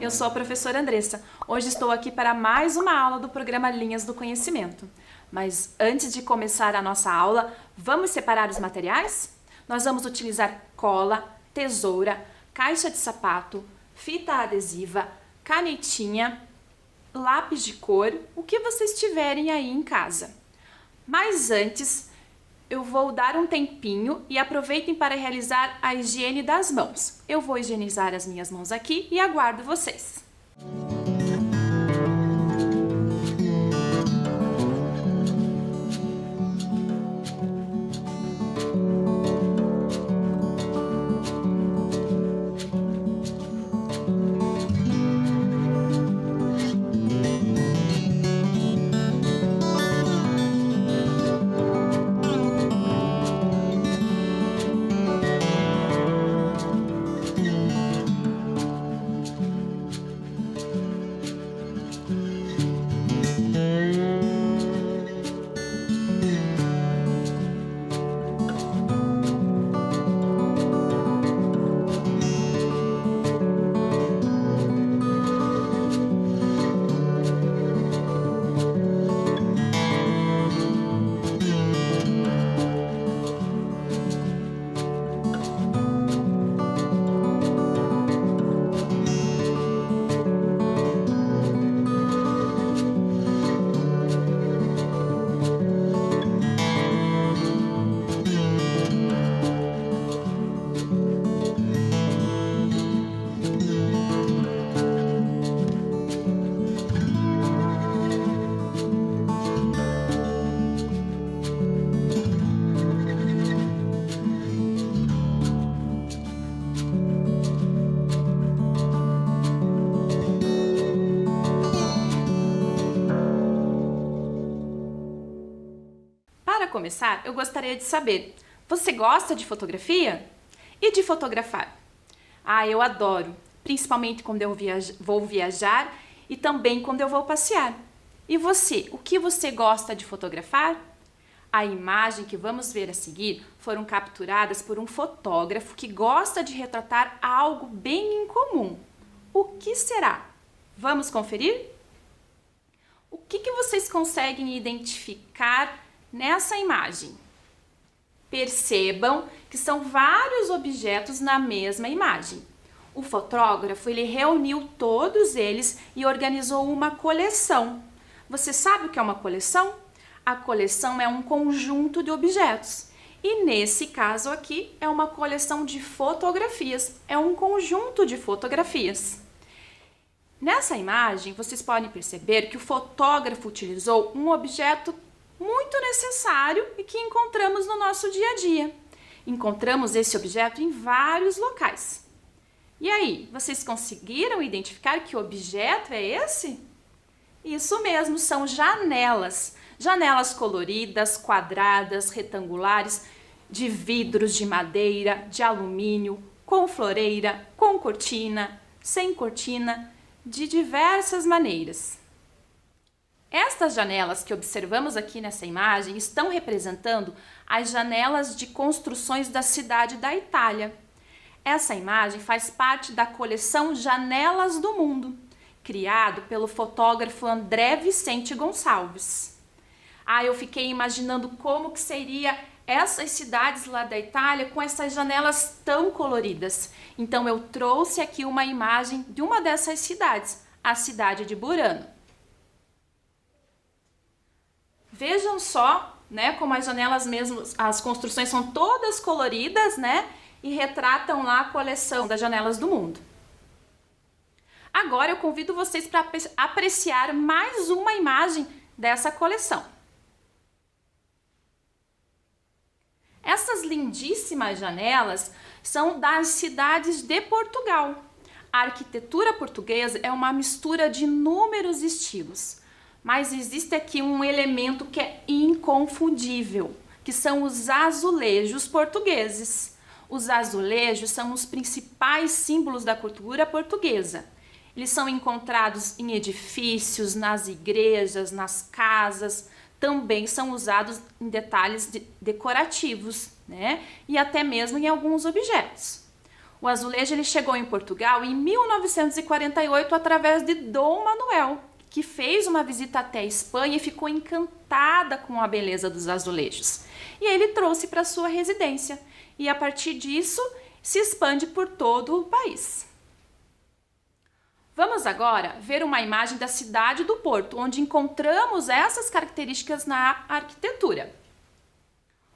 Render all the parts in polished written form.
eu sou a professora Andressa. Hoje estou aqui para mais uma aula do programa Linhas do Conhecimento. Mas antes de começar a nossa aula, vamos separar os materiais? Nós vamos utilizar cola, tesoura, caixa de sapato, fita adesiva, canetinha, lápis de cor, o que vocês tiverem aí em casa. Mas antes, eu vou dar um tempinho e aproveitem para realizar a higiene das mãos. Eu vou higienizar as minhas mãos aqui e aguardo vocês. Para começar, eu gostaria de saber, você gosta de fotografia? E de fotografar? Eu adoro, principalmente quando eu vou viajar e também quando eu vou passear. E você, o que você gosta de fotografar? A imagem que vamos ver a seguir foram capturadas por um fotógrafo que gosta de retratar algo bem incomum. O que será? Vamos conferir? O que vocês conseguem identificar nessa imagem? Percebam que são vários objetos na mesma imagem. O fotógrafo ele reuniu todos eles e organizou uma coleção. Você sabe o que é uma coleção? A coleção é um conjunto de objetos. E nesse caso aqui é uma coleção de fotografias, é um conjunto de fotografias. Nessa imagem, vocês podem perceber que o fotógrafo utilizou um objeto muito necessário e que encontramos no nosso dia a dia. Encontramos esse objeto em vários locais. E aí, vocês conseguiram identificar que objeto é esse? Isso mesmo, são janelas. Janelas coloridas, quadradas, retangulares, de vidros de madeira, de alumínio, com floreira, com cortina, sem cortina, de diversas maneiras. Estas janelas que observamos aqui nessa imagem estão representando as janelas de construções da cidade da Itália. Essa imagem faz parte da coleção Janelas do Mundo, criado pelo fotógrafo André Vicente Gonçalves. Eu fiquei imaginando como que seria essas cidades lá da Itália com essas janelas tão coloridas. Então eu trouxe aqui uma imagem de uma dessas cidades, a cidade de Burano. Vejam só, né, como as janelas mesmo, as construções são todas coloridas, né, e retratam lá a coleção das janelas do mundo. Agora eu convido vocês para apreciar mais uma imagem dessa coleção. Essas lindíssimas janelas são das cidades de Portugal. A arquitetura portuguesa é uma mistura de inúmeros estilos. Mas existe aqui um elemento que é inconfundível, que são os azulejos portugueses. Os azulejos são os principais símbolos da cultura portuguesa. Eles são encontrados em edifícios, nas igrejas, nas casas, também são usados em detalhes decorativos, né? E até mesmo em alguns objetos. O azulejo ele chegou em Portugal em 1948 através de Dom Manuel, que fez uma visita até a Espanha e ficou encantada com a beleza dos azulejos. E ele trouxe para sua residência e a partir disso se expande por todo o país. Vamos agora ver uma imagem da cidade do Porto, onde encontramos essas características na arquitetura.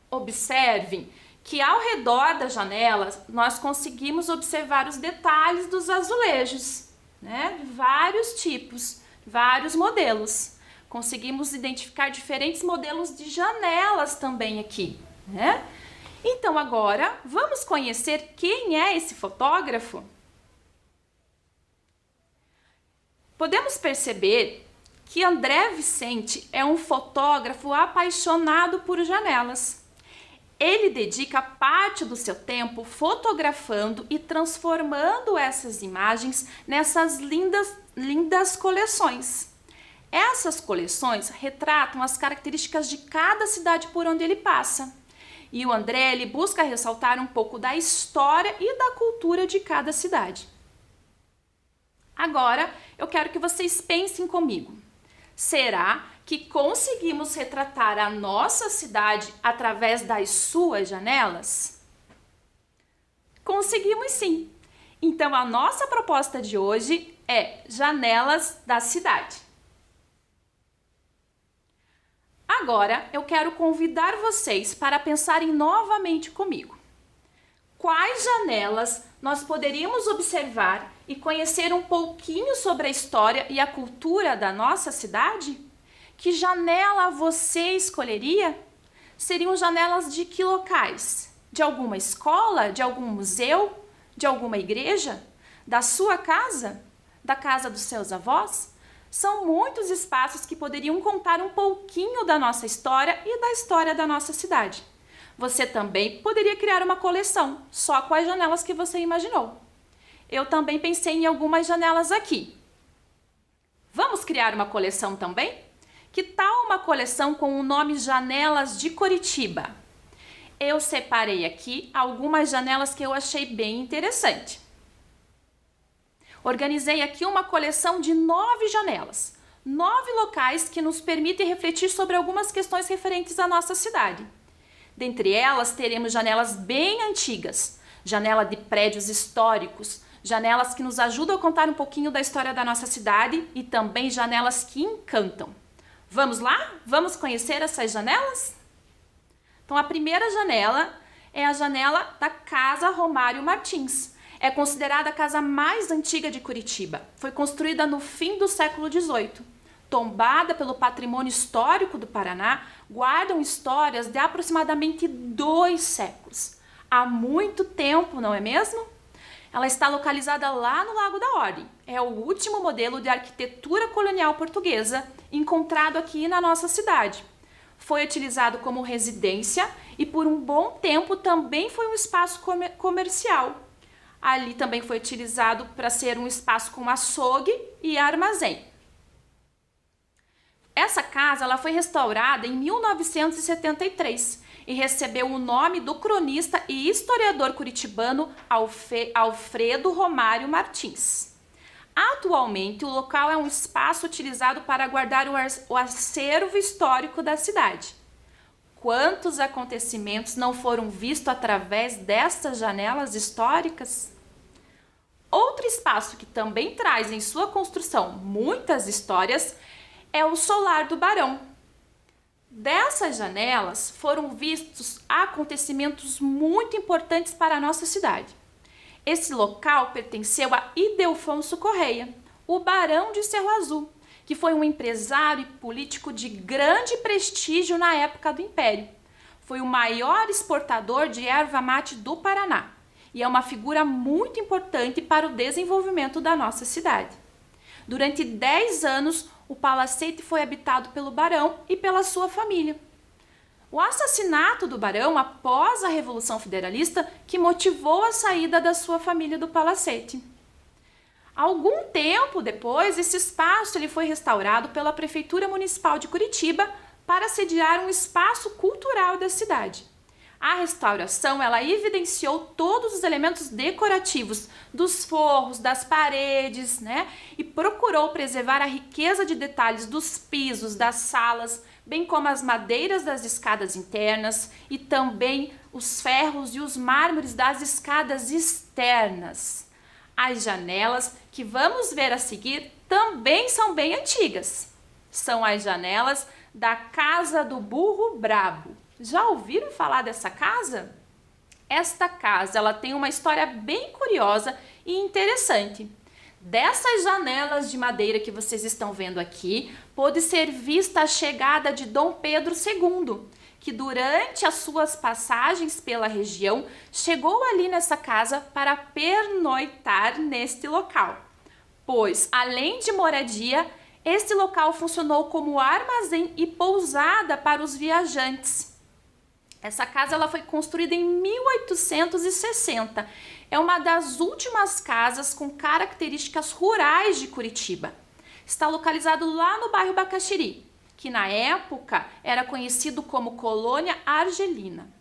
Observem que ao redor das janelas nós conseguimos observar os detalhes dos azulejos, né? Vários tipos, vários modelos. Conseguimos identificar diferentes modelos de janelas também aqui, né? Então agora vamos conhecer quem é esse fotógrafo? Podemos perceber que André Vicente é um fotógrafo apaixonado por janelas. Ele dedica parte do seu tempo fotografando e transformando essas imagens nessas lindas coleções. Essas coleções retratam as características de cada cidade por onde ele passa. E o André ele busca ressaltar um pouco da história e da cultura de cada cidade. Agora, eu quero que vocês pensem comigo. Será que conseguimos retratar a nossa cidade através das suas janelas? Conseguimos sim! Então, a nossa proposta de hoje é Janelas da Cidade. Agora, eu quero convidar vocês para pensarem novamente comigo. Quais janelas nós poderíamos observar e conhecer um pouquinho sobre a história e a cultura da nossa cidade? Que janela você escolheria? Seriam janelas de que locais? De alguma escola? De algum museu? De alguma igreja? Da sua casa? Da casa dos seus avós? São muitos espaços que poderiam contar um pouquinho da nossa história e da história da nossa cidade. Você também poderia criar uma coleção, só com as janelas que você imaginou. Eu também pensei em algumas janelas aqui. Vamos criar uma coleção também? Que tal uma coleção com o nome Janelas de Curitiba? Eu separei aqui algumas janelas que eu achei bem interessante. Organizei aqui uma coleção de 9 janelas, 9 locais que nos permitem refletir sobre algumas questões referentes à nossa cidade. Dentre elas, teremos janelas bem antigas, janela de prédios históricos, janelas que nos ajudam a contar um pouquinho da história da nossa cidade e também janelas que encantam. Vamos lá? Vamos conhecer essas janelas? Então, a primeira janela é a janela da Casa Romário Martins. É considerada a casa mais antiga de Curitiba. Foi construída no fim do século XVIII. Tombada pelo patrimônio histórico do Paraná, guardam histórias de aproximadamente 2 séculos. Há muito tempo, não é mesmo? Ela está localizada lá no Lago da Ordem. É o último modelo de arquitetura colonial portuguesa encontrado aqui na nossa cidade. Foi utilizado como residência e por um bom tempo também foi um espaço comercial. Ali também foi utilizado para ser um espaço com açougue e armazém. Essa casa ela foi restaurada em 1973 e recebeu o nome do cronista e historiador curitibano Alfredo Romário Martins. Atualmente, o local é um espaço utilizado para guardar o acervo histórico da cidade. Quantos acontecimentos não foram vistos através destas janelas históricas? Outro espaço que também traz em sua construção muitas histórias é o Solar do Barão. Dessas janelas foram vistos acontecimentos muito importantes para a nossa cidade. Esse local pertenceu a Ildefonso Correia, o Barão de Cerro Azul, que foi um empresário e político de grande prestígio na época do Império. Foi o maior exportador de erva mate do Paraná e é uma figura muito importante para o desenvolvimento da nossa cidade. Durante 10 anos, o palacete foi habitado pelo barão e pela sua família. O assassinato do barão após a Revolução Federalista que motivou a saída da sua família do palacete. Algum tempo depois, esse espaço ele foi restaurado pela Prefeitura Municipal de Curitiba para sediar um espaço cultural da cidade. A restauração, ela evidenciou todos os elementos decorativos dos forros, das paredes, né? E procurou preservar a riqueza de detalhes dos pisos, das salas, bem como as madeiras das escadas internas e também os ferros e os mármores das escadas externas. As janelas que vamos ver a seguir também são bem antigas. São as janelas da Casa do Burro Brabo. Já ouviram falar dessa casa? Esta casa, ela tem uma história bem curiosa e interessante. Dessas janelas de madeira que vocês estão vendo aqui, pôde ser vista a chegada de Dom Pedro II, que durante as suas passagens pela região, chegou ali nessa casa para pernoitar neste local. Pois, além de moradia, este local funcionou como armazém e pousada para os viajantes. Essa casa ela foi construída em 1860. É uma das últimas casas com características rurais de Curitiba. Está localizado lá no bairro Bacaxiri, que na época era conhecido como Colônia Argelina.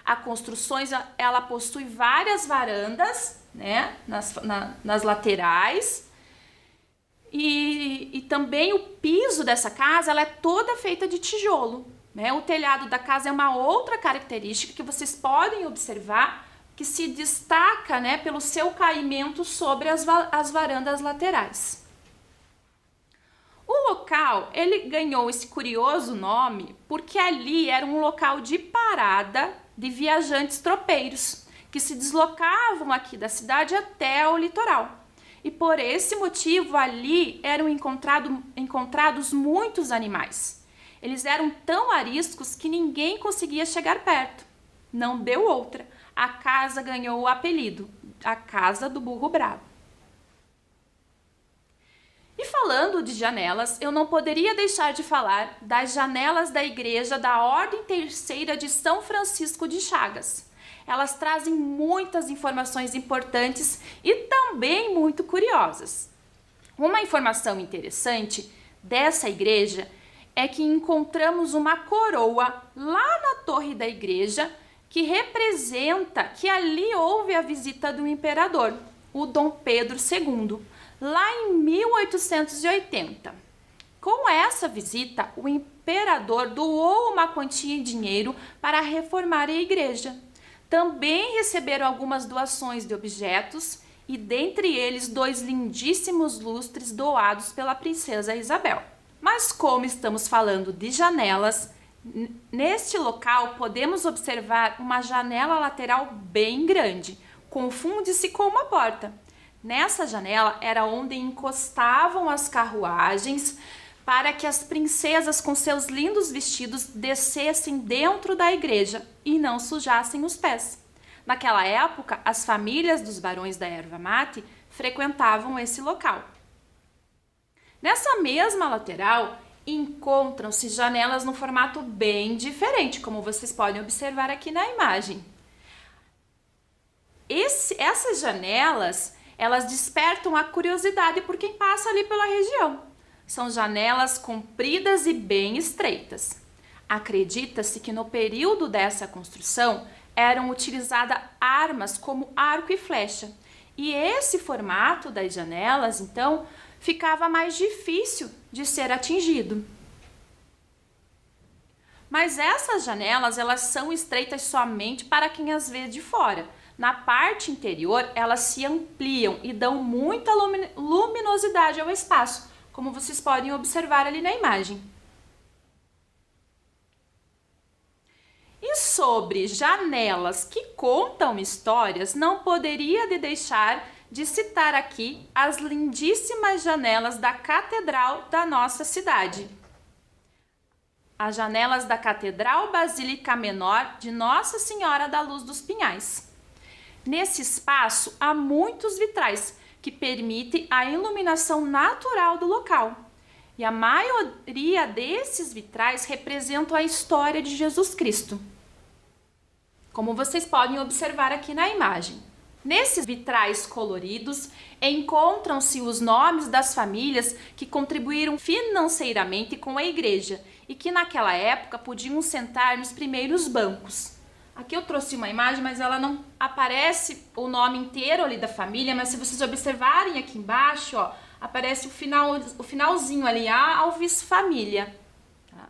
A construção ela possui várias varandas, né, nas laterais. E também o piso dessa casa ela é toda feita de tijolo. O telhado da casa é uma outra característica que vocês podem observar que se destaca, né, pelo seu caimento sobre as varandas laterais. O local ele ganhou esse curioso nome porque ali era um local de parada de viajantes tropeiros que se deslocavam aqui da cidade até o litoral. E por esse motivo ali eram encontrados muitos animais. Eles eram tão ariscos que ninguém conseguia chegar perto. Não deu outra. A casa ganhou o apelido, a Casa do Burro Brabo. E falando de janelas, eu não poderia deixar de falar das janelas da igreja da Ordem Terceira de São Francisco de Chagas. Elas trazem muitas informações importantes e também muito curiosas. Uma informação interessante dessa igreja é que encontramos uma coroa lá na torre da igreja que representa que ali houve a visita do imperador, o Dom Pedro II, lá em 1880. Com essa visita, o imperador doou uma quantia em dinheiro para reformar a igreja. Também receberam algumas doações de objetos e dentre eles 2 lindíssimos lustres doados pela princesa Isabel. Mas como estamos falando de janelas, neste local podemos observar uma janela lateral bem grande, confunde-se com uma porta. Nessa janela era onde encostavam as carruagens para que as princesas com seus lindos vestidos descessem dentro da igreja e não sujassem os pés. Naquela época, as famílias dos barões da erva mate frequentavam esse local. Nessa mesma lateral, encontram-se janelas num formato bem diferente, como vocês podem observar aqui na imagem. Essas janelas, elas despertam a curiosidade por quem passa ali pela região. São janelas compridas e bem estreitas. Acredita-se que no período dessa construção eram utilizadas armas como arco e flecha. E esse formato das janelas, então, ficava mais difícil de ser atingido. Mas essas janelas, elas são estreitas somente para quem as vê de fora. Na parte interior, elas se ampliam e dão muita luminosidade ao espaço, como vocês podem observar ali na imagem. E sobre janelas que contam histórias, não poderia deixar de citar aqui as lindíssimas janelas da Catedral da nossa cidade. As janelas da Catedral Basílica Menor de Nossa Senhora da Luz dos Pinhais. Nesse espaço há muitos vitrais que permitem a iluminação natural do local. E a maioria desses vitrais representam a história de Jesus Cristo, como vocês podem observar aqui na imagem. Nesses vitrais coloridos, encontram-se os nomes das famílias que contribuíram financeiramente com a igreja e que naquela época podiam sentar nos primeiros bancos. Aqui eu trouxe uma imagem, mas ela não aparece o nome inteiro ali da família, mas se vocês observarem aqui embaixo, ó, aparece o finalzinho ali, Alves Família. Tá?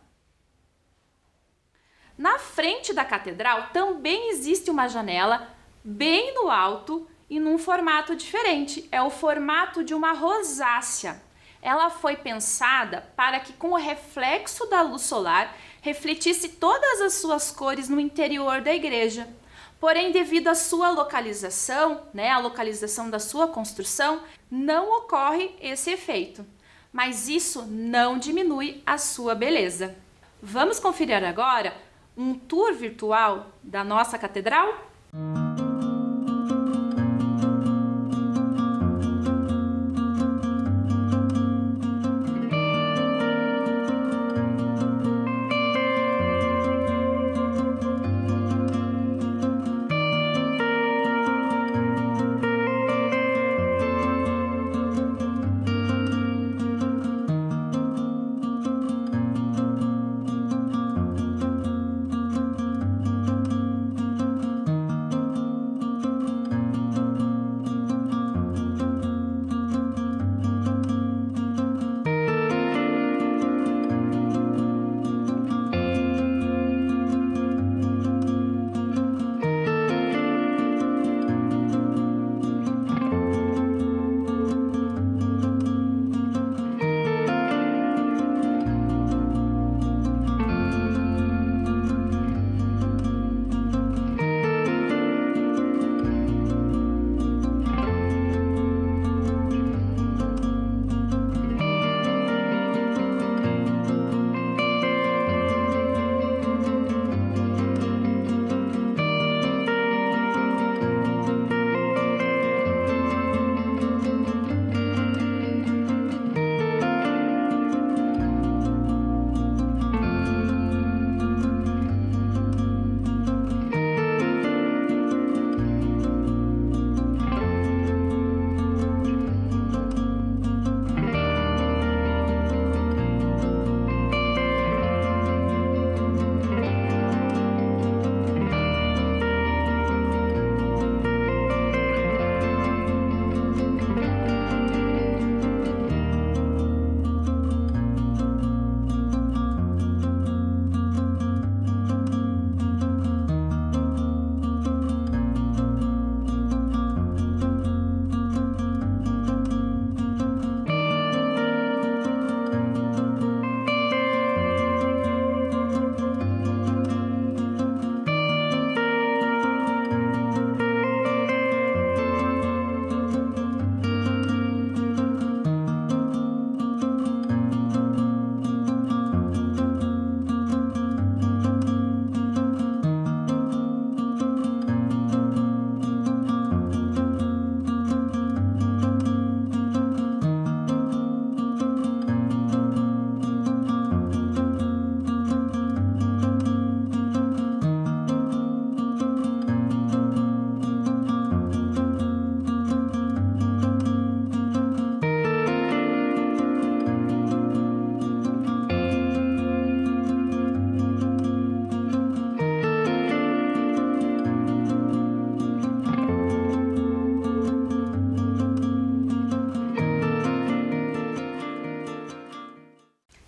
Na frente da catedral também existe uma janela bem no alto e num formato diferente. É o formato de uma rosácea. Ela foi pensada para que com o reflexo da luz solar refletisse todas as suas cores no interior da igreja. Porém, devido à sua localização, a localização da sua construção, não ocorre esse efeito. Mas isso não diminui a sua beleza. Vamos conferir agora um tour virtual da nossa catedral?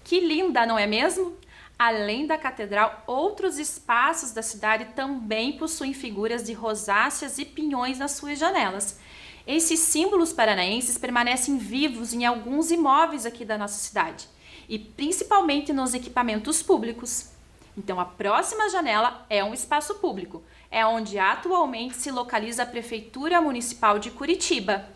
Que linda, não é mesmo? Além da catedral, outros espaços da cidade também possuem figuras de rosáceas e pinhões nas suas janelas. Esses símbolos paranaenses permanecem vivos em alguns imóveis aqui da nossa cidade, e principalmente nos equipamentos públicos. Então, a próxima janela é um espaço público, é onde atualmente se localiza a Prefeitura Municipal de Curitiba.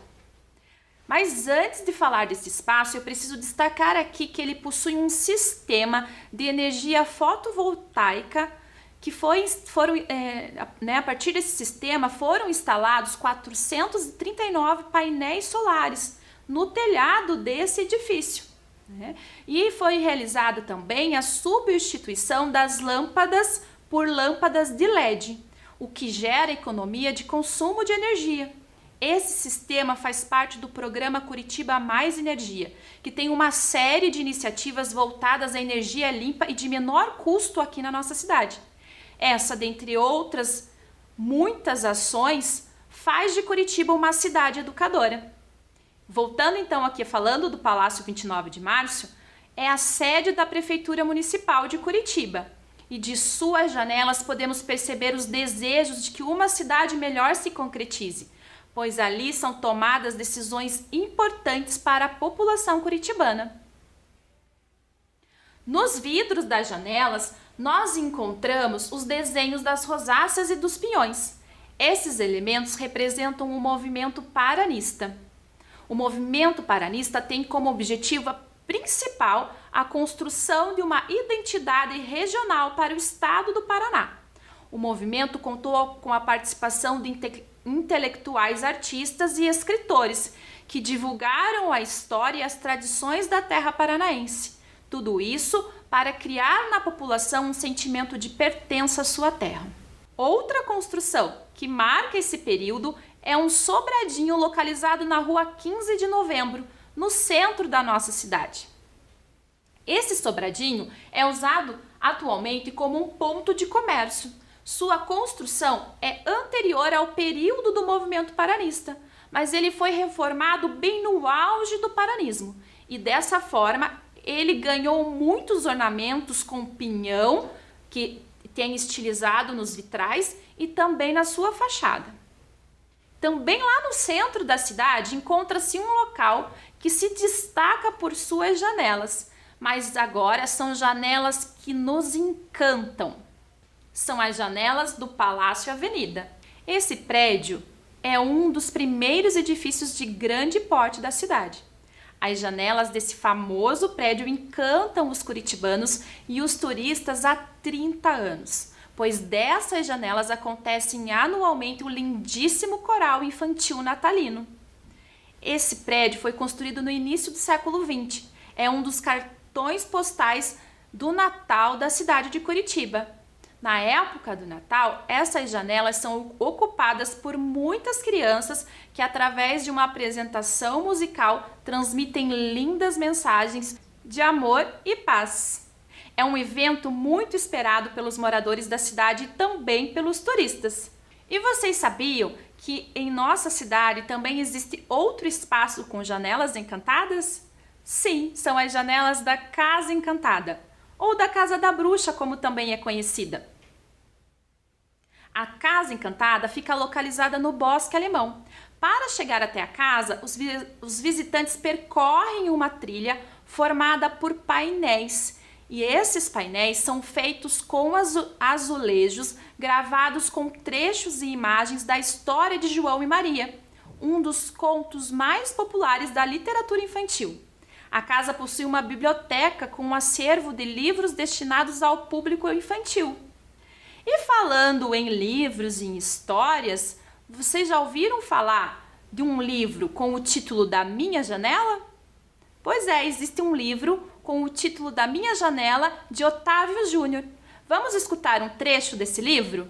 Mas antes de falar desse espaço, eu preciso destacar aqui que ele possui um sistema de energia fotovoltaica que a partir desse sistema foram instalados 439 painéis solares no telhado desse edifício. E foi realizada também a substituição das lâmpadas por lâmpadas de LED, o que gera economia de consumo de energia. Esse sistema faz parte do programa Curitiba Mais Energia, que tem uma série de iniciativas voltadas à energia limpa e de menor custo aqui na nossa cidade. Essa, dentre outras muitas ações, faz de Curitiba uma cidade educadora. Voltando então aqui falando do Palácio 29 de Março, é a sede da Prefeitura Municipal de Curitiba. E de suas janelas podemos perceber os desejos de que uma cidade melhor se concretize, pois ali são tomadas decisões importantes para a população curitibana. Nos vidros das janelas, nós encontramos os desenhos das rosáceas e dos pinhões. Esses elementos representam o movimento paranista. O movimento paranista tem como objetivo principal a construção de uma identidade regional para o estado do Paraná. O movimento contou com a participação de intelectuais, artistas e escritores que divulgaram a história e as tradições da terra paranaense. Tudo isso para criar na população um sentimento de pertença à sua terra. Outra construção que marca esse período é um sobradinho localizado na rua 15 de Novembro, no centro da nossa cidade. Esse sobradinho é usado atualmente como um ponto de comércio. Sua construção é anterior ao período do movimento paranista, mas ele foi reformado bem no auge do paranismo e dessa forma ele ganhou muitos ornamentos com pinhão que tem estilizado nos vitrais e também na sua fachada. Também lá no centro da cidade encontra-se um local que se destaca por suas janelas, mas agora são janelas que nos encantam. São as janelas do Palácio Avenida. Esse prédio é um dos primeiros edifícios de grande porte da cidade. As janelas desse famoso prédio encantam os curitibanos e os turistas há 30 anos, pois dessas janelas acontecem anualmente o lindíssimo coral infantil natalino. Esse prédio foi construído no início do século XX. É um dos cartões postais do Natal da cidade de Curitiba. Na época do Natal, essas janelas são ocupadas por muitas crianças que, através de uma apresentação musical, transmitem lindas mensagens de amor e paz. É um evento muito esperado pelos moradores da cidade e também pelos turistas. E vocês sabiam que em nossa cidade também existe outro espaço com janelas encantadas? Sim, são as janelas da Casa Encantada, ou da Casa da Bruxa, como também é conhecida. A Casa Encantada fica localizada no Bosque Alemão. Para chegar até a casa, os visitantes percorrem uma trilha formada por painéis. E esses painéis são feitos com azulejos gravados com trechos e imagens da história de João e Maria, um dos contos mais populares da literatura infantil. A casa possui uma biblioteca com um acervo de livros destinados ao público infantil. E falando em livros e em histórias, vocês já ouviram falar de um livro com o título Da Minha Janela? Pois é, existe um livro com o título Da Minha Janela, de Otávio Júnior. Vamos escutar um trecho desse livro?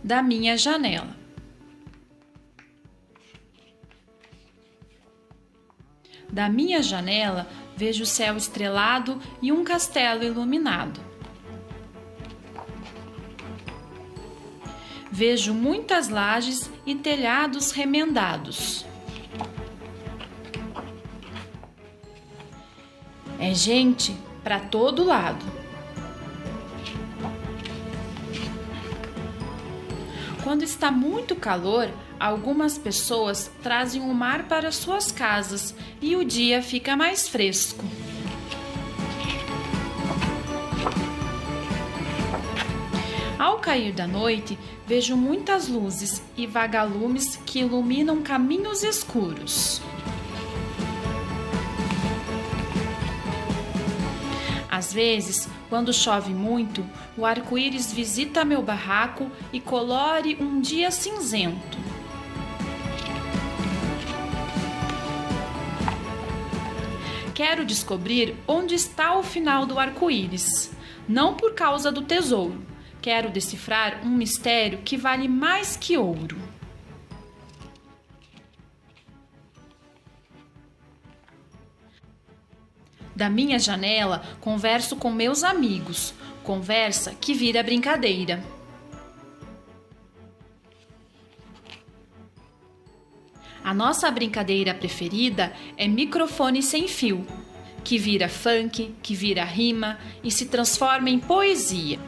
Da minha janela. Da minha janela, vejo o céu estrelado e um castelo iluminado. Vejo muitas lajes e telhados remendados. É gente para todo lado. Quando está muito calor, algumas pessoas trazem o mar para suas casas e o dia fica mais fresco. Ao cair da noite, vejo muitas luzes e vagalumes que iluminam caminhos escuros. Às vezes, quando chove muito, o arco-íris visita meu barraco e colore um dia cinzento. Quero descobrir onde está o final do arco-íris, não por causa do tesouro. Quero decifrar um mistério que vale mais que ouro. Da minha janela, converso com meus amigos. Conversa que vira brincadeira. A nossa brincadeira preferida é microfone sem fio, que vira funk, que vira rima e se transforma em poesia.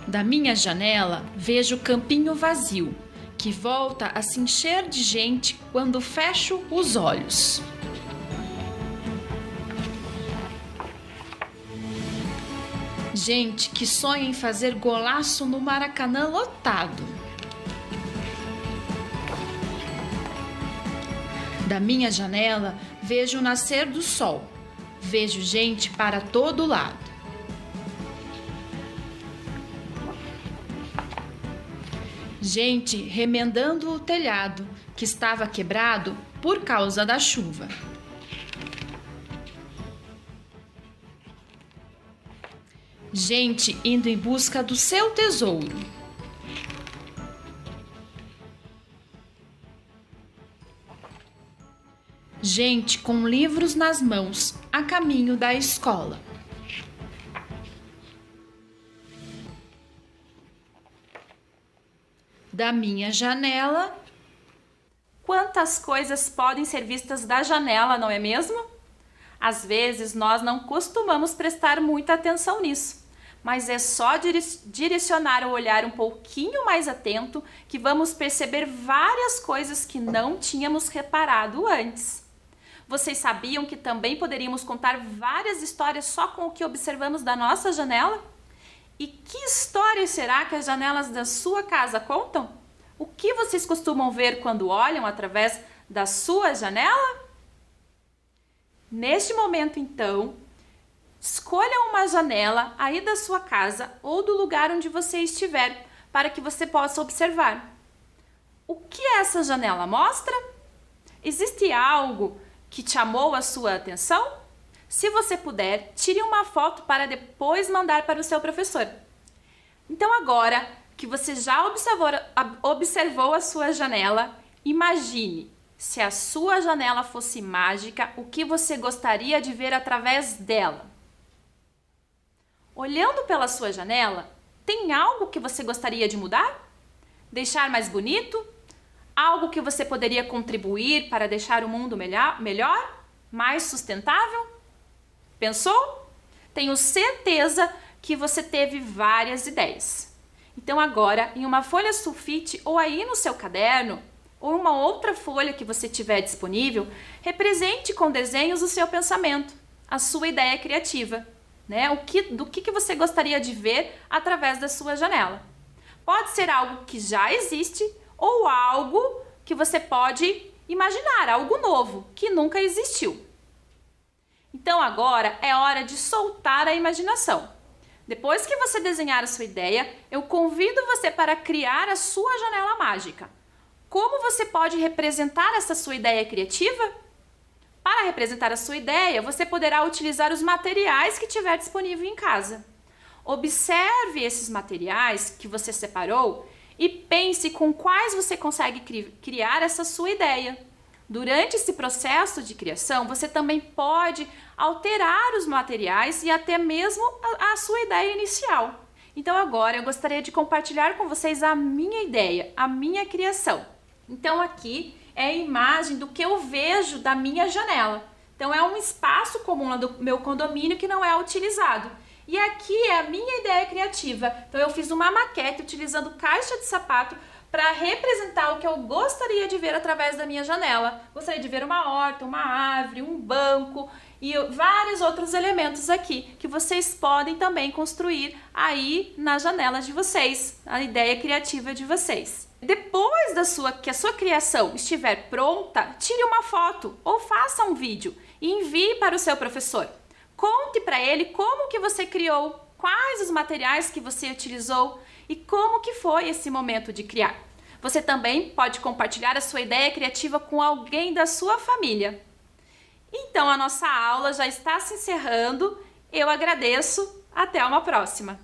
Da minha janela vejo o campinho vazio, que volta a se encher de gente quando fecho os olhos. Gente que sonha em fazer golaço no Maracanã lotado. Da minha janela vejo o nascer do sol, vejo gente para todo lado. Gente remendando o telhado que estava quebrado por causa da chuva. Gente indo em busca do seu tesouro. Gente com livros nas mãos a caminho da escola. Da minha janela. Quantas coisas podem ser vistas da janela, não é mesmo? Às vezes nós não costumamos prestar muita atenção nisso, mas é só direcionar o olhar um pouquinho mais atento que vamos perceber várias coisas que não tínhamos reparado antes. Vocês sabiam que também poderíamos contar várias histórias só com o que observamos da nossa janela? E que histórias será que as janelas da sua casa contam? O que vocês costumam ver quando olham através da sua janela? Neste momento, então, escolha uma janela aí da sua casa ou do lugar onde você estiver para que você possa observar. O que essa janela mostra? Existe algo que chamou a sua atenção? Se você puder, tire uma foto para depois mandar para o seu professor. Então agora que você já observou a sua janela, imagine, se a sua janela fosse mágica, o que você gostaria de ver através dela? Olhando pela sua janela, tem algo que você gostaria de mudar? Deixar mais bonito? Algo que você poderia contribuir para deixar o mundo melhor? Mais sustentável? Pensou? Tenho certeza que você teve várias ideias. Então agora, em uma folha sulfite ou aí no seu caderno, ou uma outra folha que você tiver disponível, represente com desenhos o seu pensamento, a sua ideia criativa, né? Do que você gostaria de ver através da sua janela. Pode ser algo que já existe ou algo que você pode imaginar, algo novo, que nunca existiu. Então agora é hora de soltar a imaginação. Depois que você desenhar a sua ideia, eu convido você para criar a sua janela mágica. Como você pode representar essa sua ideia criativa? Para representar a sua ideia, você poderá utilizar os materiais que tiver disponível em casa. Observe esses materiais que você separou e pense com quais você consegue criar essa sua ideia. Durante esse processo de criação, você também pode alterar os materiais e até mesmo a sua ideia inicial. Então agora eu gostaria de compartilhar com vocês a minha ideia, a minha criação. Então aqui é a imagem do que eu vejo da minha janela. Então é um espaço comum lá do meu condomínio que não é utilizado. E aqui é a minha ideia criativa. Então eu fiz uma maquete utilizando caixa de sapato para representar o que eu gostaria de ver através da minha janela. Gostaria de ver uma horta, uma árvore, um banco e vários outros elementos aqui que vocês podem também construir aí nas janelas de vocês, a ideia criativa de vocês. Depois que a sua criação estiver pronta, tire uma foto ou faça um vídeo e envie para o seu professor. Conte para ele como que você criou, quais os materiais que você utilizou e como que foi esse momento de criar. Você também pode compartilhar a sua ideia criativa com alguém da sua família. Então a nossa aula já está se encerrando. Eu agradeço. Até uma próxima.